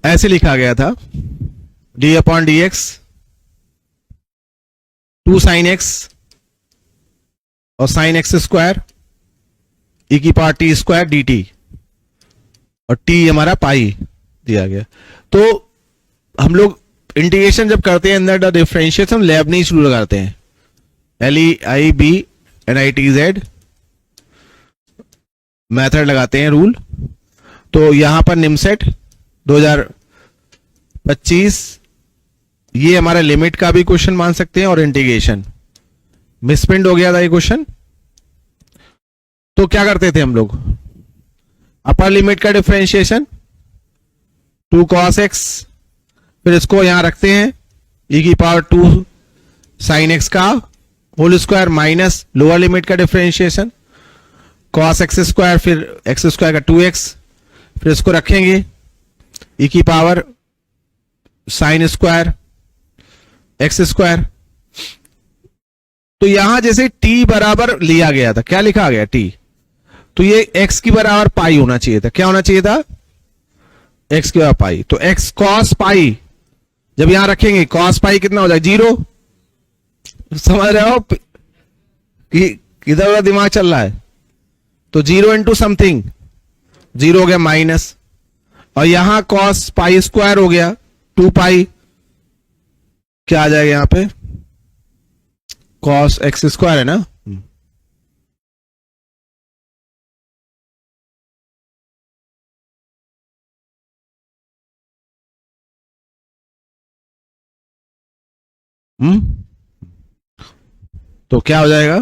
ऐसे लिखा गया था D upon D x 2 sine x और साइन एक्स स्क्वायर ई की power T square D T, और टी हमारा पाई दिया गया। तो हम लोग इंटीग्रेशन जब करते हैं अंदर द डिफरेंशिएशन लेबनीज रूल लगाते हैं, LEIBNITZ मेथड लगाते हैं रूल। तो यहां पर निमसेट 2025 ये हमारा लिमिट का भी क्वेश्चन मान सकते हैं और इंटीग्रेशन मिसप्रिंट हो गया था ये क्वेश्चन। तो क्या करते थे हम लोग, अपर लिमिट का डिफरेंशिएशन 2 cos x, फिर इसको यहां रखते हैं e की पावर 2 साइन x का whole square minus lower limit का डिफरेंशिएशन cos x स्क्वायर, फिर x स्क्वायर का 2x, फिर इसको रखेंगे e की power sine square x square. तो यहां जैसे t बराबर लिया गया था, क्या लिखा गया t, तो ये x की बराबर पाई होना चाहिए था। क्या होना चाहिए था, x की बराबर पाई। तो x cos पाई जब यहां रखेंगे cos पाई कितना हो जाएगा, 0। समझ रहे हो कि किधर उधर दिमाग चल रहा है। तो 0 इंटू समथिंग 0 हो गया माइनस, और यहां cos पाई स्क्वायर हो गया 2 पाई, क्या आ जाएगा यहां पे cos x स्क्वायर है ना। तो क्या हो जाएगा,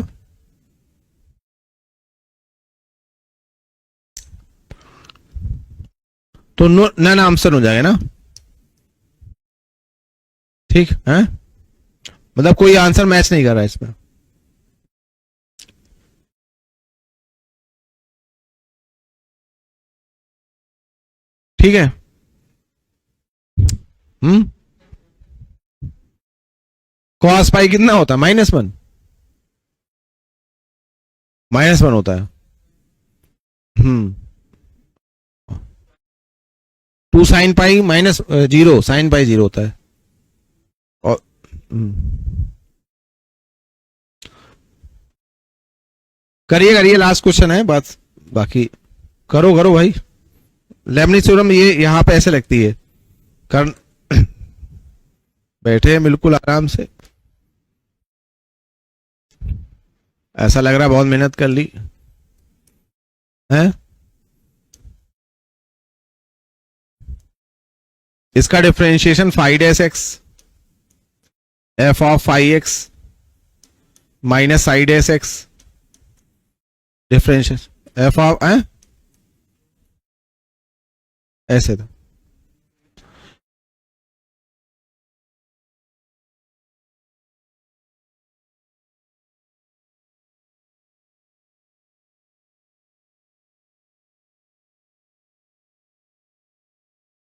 तो नन आंसर हो जाएगा ना, ठीक है। मतलब कोई आंसर मैच नहीं कर रहा है इसमें। ठीक है, cos पाई कितना होता है, -1 होता है। 2 sine pi minus 0, sine pi 0 होता है। और करिए करिए, लास्ट क्वेश्चन है, बात बाकी करो करो भाई। लेबनीज थ्योरम ये यहां पे ऐसे लगती है, कर बैठे हैं बिल्कुल आराम से, ऐसा लग रहा है बहुत मेहनत कर ली है। इसका differentiation 5-x f of 5x minus साइड-x डिफरेंशिएशन f ऑफ ऐसे था।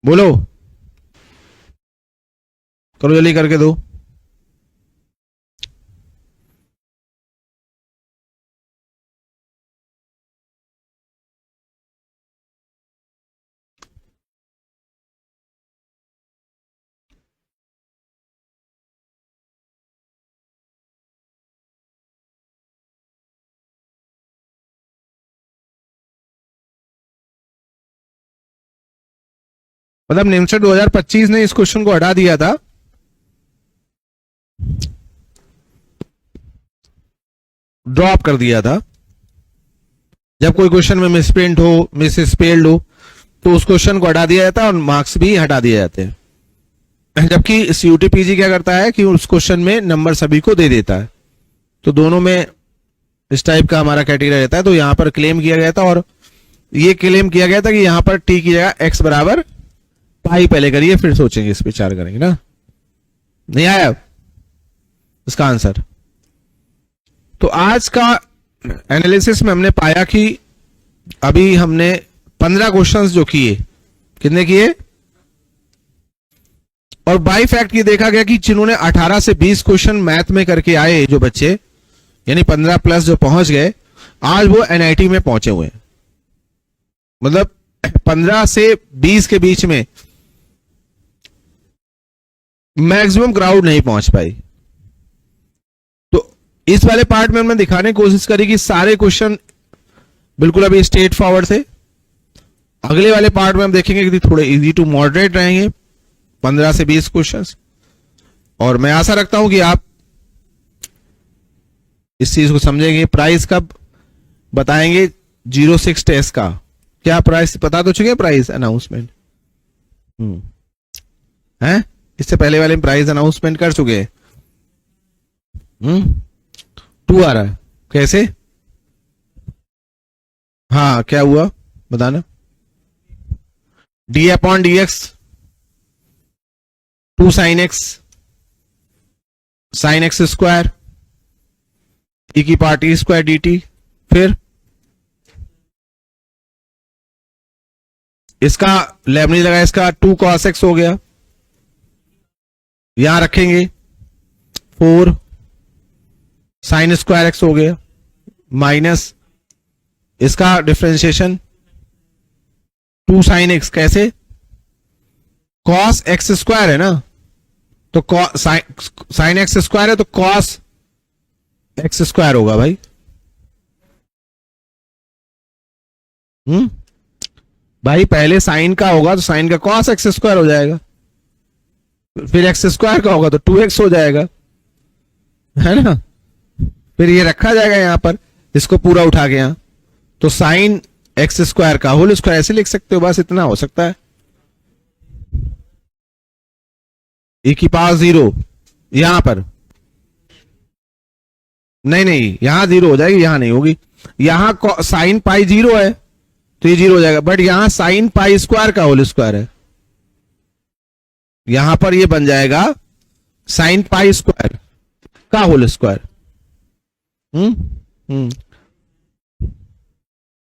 बोलो, करो जल्दी करके दो। मतलब निमसेट 2025 ने इस क्वेश्चन को हटा दिया था, ड्रॉप कर दिया था। जब कोई क्वेश्चन में मिसप्रिंट हो, मिसस्पेल्ड हो, तो उस क्वेश्चन को हटा दिया जाता है और मार्क्स भी हटा दिए जाते हैं। जबकि CUT-PG क्या करता है कि उस क्वेश्चन में नंबर सभी को दे देता है। तो दोनों में इस टाइप का हमारा क्राइटेरिया रहता है। तो यहां पर क्लेम किया गया था, और ये क्लेम किया गया था कि यहां पर t की जगह x बराबर पाई पहले करिए, फिर सोचेंगे, इस पर विचार करेंगे ना। नहीं आया इसका आंसर। तो आज का एनालिसिस में हमने पाया कि अभी हमने 15 क्वेश्चंस जो किए, कितने किए, और बाई फैक्ट ये देखा गया कि जिन्होंने 18 से 20 क्वेश्चन मैथ में करके आए जो बच्चे, यानी 15 प्लस जो पहुंच गए, आज वो NIT में पहुंचे हुए हैं। मतलब 15 से 20 के बीच में मैक्सिमम क्राउड नहीं पहुंच पाई। तो इस वाले पार्ट में हमने दिखाने की कोशिश करी कि सारे क्वेश्चन बिल्कुल अभी स्ट्रेट फॉरवर्ड थे। अगले वाले पार्ट में हम देखेंगे कि थोड़े इजी टू मॉडरेट रहेंगे, 15 से 20 क्वेश्चंस। और मैं आशा रखता हूं कि आप इस चीज को समझेंगे। प्राइस कब बताएंगे 06 टेस्ट का, क्या प्राइस बता तो चुके प्राइस अनाउंसमेंट है, इससे पहले वाले प्राइस अनाउंसमेंट कर चुके हैं। 2 आ रहा है कैसे, हाँ क्या हुआ बताना। d/dx 2 sin x sin x square e की पावर t स्क्वायर dt, फिर इसका लैब नहीं लगा, इसका 2 cos x हो गया, यहां रखेंगे 4 sin स्क्वायर x हो गया, माइनस इसका डिफरेंशिएशन 2 sin x कैसे, cos x स्क्वायर है ना, तो sin x स्क्वायर है तो cos x स्क्वायर होगा भाई। भाई पहले साइन का होगा तो साइन का cos x स्क्वायर हो जाएगा, फिर x स्क्वायर का होगा तो 2x हो जाएगा, है ना। फिर ये रखा जाएगा यहां पर, इसको पूरा उठा के यहां, तो साइन x स्क्वायर का होल स्क्वायर ऐसे लिख सकते हो, बस इतना हो सकता है। e की पावर 0 यहां पर नहीं यहां 0 हो जाएगी, यहां नहीं होगी। यहां साइन पाई 0 है तो ये 0 हो जाएगा, बट यहां साइन पाई स्क्वायर का होल स्क्वायर है, यहां पर ये बन जाएगा साइन पाई स्क्वायर का होल स्क्वायर।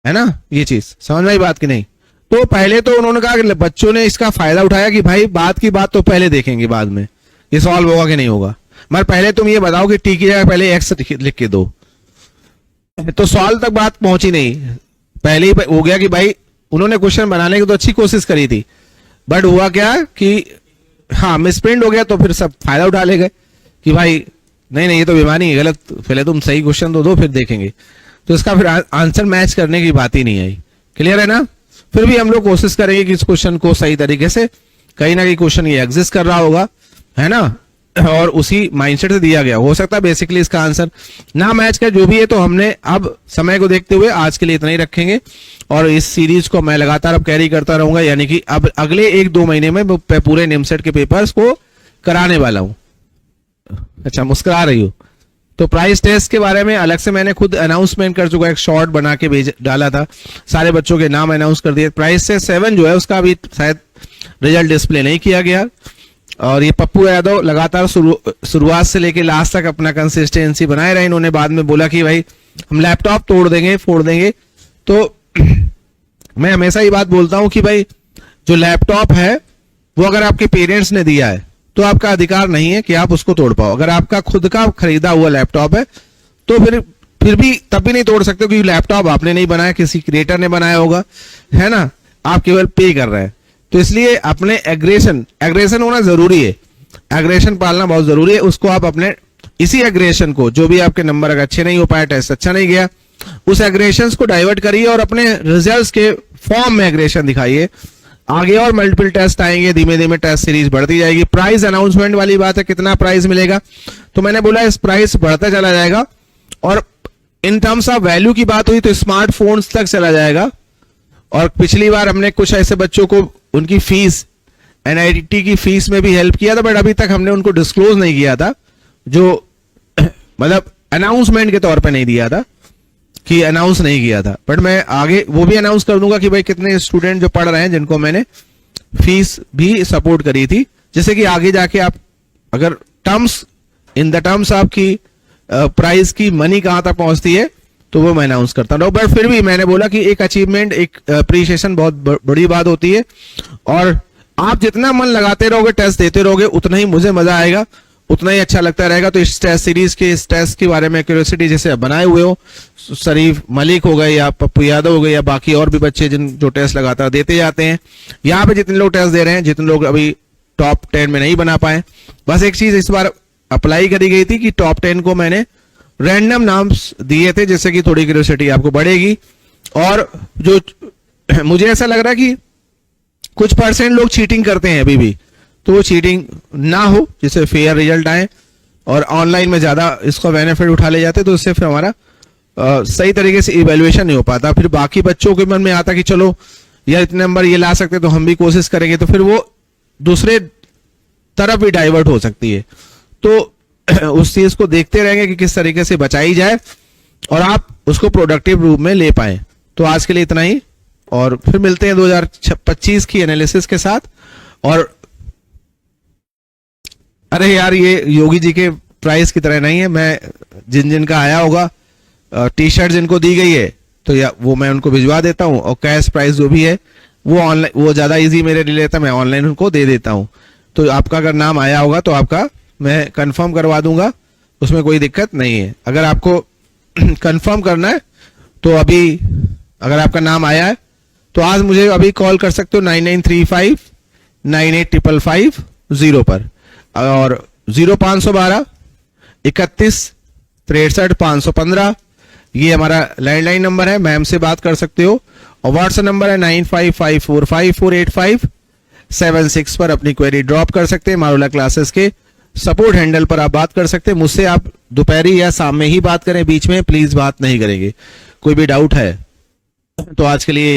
है ना, ये चीज समझ में आई बात की नहीं। तो पहले तो उन्होंने कहा कि बच्चों ने इसका फायदा उठाया कि भाई बात की बात तो पहले देखेंगे, बाद में ये सॉल्व होगा कि नहीं होगा, मगर पहले तुम ये बताओ कि टी की जगह पहले एक्स लिख के दो, तो सॉल्व तक बात पहुंची नहीं, पहले ही हो गया कि भाई उन्होंने क्वेश्चन बनाने की तो अच्छी कोशिश करी थी, बट हुआ क्या कि हाँ मिसप्रिंट हो गया, तो फिर सब फायदा उठा ले गए कि भाई नहीं ये तो बेईमानी है, गलत, पहले तुम सही क्वेश्चन दो फिर देखेंगे। तो इसका फिर आंसर मैच करने की बात ही नहीं आई। क्लियर है ना। फिर भी हम लोग कोशिश करेंगे कि इस क्वेश्चन को सही तरीके से, कहीं ना कहीं क्वेश्चन ये एग्जिस्ट कर रहा होगा, है ना, और उसी माइंडसेट से दिया गया, हो सकता है बेसिकली इसका आंसर ना मैच कर, जो भी है। तो हमने अब समय को देखते हुए आज के लिए इतना ही रखेंगे, और इस सीरीज को मैं लगातार अब कैरी करता रहूंगा, यानी कि अब अगले 1-2 महीने में पूरे निमसेट के पेपर्स को कराने वाला हूं। अच्छा मुस्कुरा रही हो। तो प्राइस टेस्ट के बारे में अलग से मैंने खुद अनाउंसमेंट कर चुका, एक शॉर्ट बना के भेज डाला था, सारे बच्चों के नाम अनाउंस कर दिए। प्राइस से 7 जो है उसका अभी शायद रिजल्ट डिस्प्ले नहीं किया गया, और ये पप्पू यादव लगातार शुरुआत से लेके लास्ट तक अपना कंसिस्टेंसी बनाए रहे। इन्होंने बाद में बोला कि भाई हम लैपटॉप तोड़ देंगे, फोड़ देंगे। तो मैं हमेशा ये बात बोलता हूं कि भाई जो लैपटॉप है वो अगर आपके पेरेंट्स ने दिया है तो आपका अधिकार नहीं है कि आप उसको तोड़ पाओ। अगर आपका खुद का खरीदा हुआ लैपटॉप है तो फिर भी तब भी नहीं तोड़ सकते, क्योंकि लैपटॉप आपने नहीं बनाया, किसी क्रिएटर ने बनाया होगा, है ना, आप केवल पे कर रहे हैं। तो इसलिए अपने एग्रेशन होना जरूरी है, एग्रेशन पालना बहुत जरूरी है। उसको आप अपने इसी एग्रेशन को, जो भी आपके नंबर अगर अच्छे नहीं हो पाए, टेस्ट अच्छा नहीं गया, उस एग्रेशन को डाइवर्ट करिए और अपने रिजल्ट्स के फॉर्म में एग्रेशन दिखाइए। आगे और मल्टीपल टेस्ट आएंगे, धीमे धीमे टेस्ट सीरीज बढ़ती जाएगी। प्राइस अनाउंसमेंट वाली बात है, कितना प्राइस मिलेगा, तो मैंने बोला इस प्राइस बढ़ता चला जाएगा, और इन टर्म्स ऑफ वैल्यू की बात हुई तो स्मार्टफोन्स तक चला जाएगा। और पिछली बार हमने कुछ ऐसे बच्चों को उनकी फीस, एनआईटी की फीस में भी हेल्प किया था, बट अभी तक हमने उनको डिस्क्लोज नहीं किया था, जो मतलब अनाउंसमेंट के तौर पे नहीं दिया था, कि अनाउंस नहीं किया था। बट मैं आगे वो भी अनाउंस कर दूंगा कि भाई कितने स्टूडेंट जो पढ़ रहे हैं जिनको मैंने फीस भी सपोर्ट करी थी, जैसे कि आगे जाके आप अगर टर्म्स इन द टर्म्स आपकी प्राइस की मनी कहां तक पहुंचती है तो वो मैं अनाउंस करता हूं। बट फिर भी मैंने बोला कि एक अचीवमेंट, एक अप्रिसिएशन बहुत बड़ी बात होती है, और आप जितना मन लगाते रहोगे, टेस्ट देते रहोगे, उतना ही मुझे मजा आएगा, उतना ही अच्छा लगता रहेगा। तो इस टेस्ट सीरीज के, इस टेस्ट के बारे में क्यूरियोसिटी जैसे बनाए हुए हो, शरीफ मलिक हो गए या पप्पू यादव हो गए या बाकी और भी बच्चे जो टेस्ट लगातार देते जाते हैं, यहाँ पे जितने लोग टेस्ट दे रहे हैं, जितने लोग अभी टॉप 10 में नहीं बना पाए। बस एक चीज इस बार अप्लाई करी गई थी कि टॉप 10 को मैंने रैंडम नाम्स दिए थे, जिससे कि थोड़ी क्यूरियोसिटी आपको बढ़ेगी। और जो मुझे ऐसा लग रहा है कि कुछ परसेंट लोग चीटिंग करते हैं अभी भी, तो वो चीटिंग ना हो, जिससे फेयर रिजल्ट आए और ऑनलाइन में ज्यादा इसको बेनिफिट उठा ले जाते, तो इससे फिर हमारा सही तरीके से इवेल्युएशन नहीं हो पाता। फिर बाकी बच्चों के मन में आता कि चलो यार इतने नंबर ये ला सकते तो हम भी कोशिश करेंगे, तो फिर वो दूसरे तरफ भी डाइवर्ट हो सकती है। तो उस चीज को देखते रहेंगे कि किस तरीके से बचाई जाए और आप उसको प्रोडक्टिव रूप में ले पाए। तो आज के लिए इतना ही, और फिर मिलते हैं 2025 की एनालिसिस के साथ। और अरे यार, ये योगी जी के प्राइस की तरह नहीं है। मैं जिन का आया होगा टी शर्ट जिनको दी गई है, तो या वो मैं उनको भिजवा देता हूँ, और कैश प्राइस जो भी है वो ऑनलाइन, वो ज्यादा इजी मेरे लिए रहता है, मैं ऑनलाइन उनको दे देता हूँ। तो आपका अगर नाम आया होगा तो आपका मैं कंफर्म करवा दूंगा, उसमें कोई दिक्कत नहीं है। अगर आपको कंफर्म करना है तो अभी अगर आपका नाम आया है तो आज मुझे अभी कॉल कर सकते हो 9935 985550 पर, और 0512 31 63 515 ये हमारा लैंडलाइन नंबर है, मैम से बात कर सकते हो। और व्हाट्सएप नंबर है 9554548576 पर अपनी क्वेरी ड्रॉप कर सकते हैं। मारूला क्लासेस के सपोर्ट हैंडल पर आप बात कर सकते हैं। मुझसे आप दोपहरी या शाम में ही बात करें, बीच में प्लीज बात नहीं करेंगे। कोई भी डाउट है तो आज के लिए